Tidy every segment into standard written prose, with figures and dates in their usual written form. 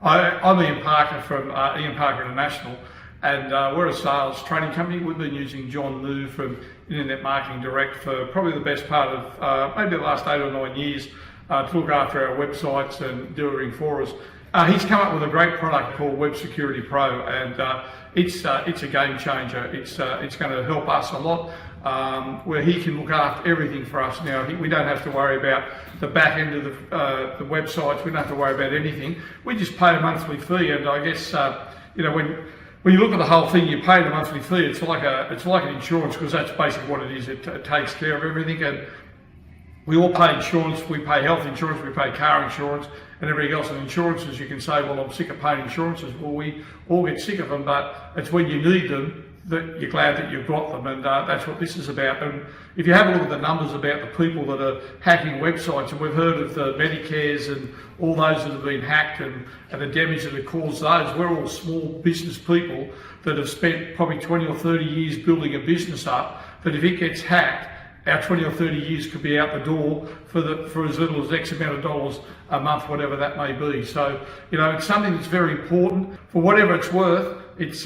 I'm Ian Parker from Ian Parker International, and we're a sales training company. We've been using John Moo from Internet Marketing Direct for probably the best part of maybe the last 8 or 9 years to look after our websites and do everything for us. He's come up with a great product called Web Security Pro, and it's a game changer. It's going to help us a lot, where he can look after everything for us now. We don't have to worry about the back end of the websites. We don't have to worry about anything. We just pay a monthly fee, and I guess when you look at the whole thing, you pay the monthly fee. It's like an insurance, because that's basically what it is. It takes care of everything, and we all pay insurance. We pay health insurance, we pay car insurance, and everything else. And insurances, you can say, well, I'm sick of paying insurances. Well, we all get sick of them, but it's when you need them that you're glad that you've got them, and that's what this is about. And if you have a look at the numbers about the people that are hacking websites, and we've heard of the Medicares and all those that have been hacked and the damage that it caused those, we're all small business people that have spent probably 20 or 30 years building a business up, that if it gets hacked, our 20 or 30 years could be out the door for as little as X amount of dollars a month, whatever that may be. So, it's something that's very important. For whatever it's worth, it's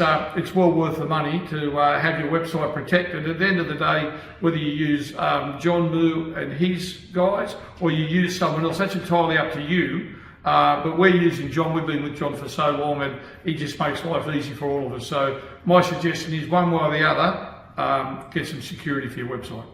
well worth the money to have your website protected. At the end of the day, whether you use John Moo and his guys, or you use someone else, that's entirely up to you. But we're using John. We've been with John for so long, and he just makes life easy for all of us. So my suggestion is, one way or the other, get some security for your website.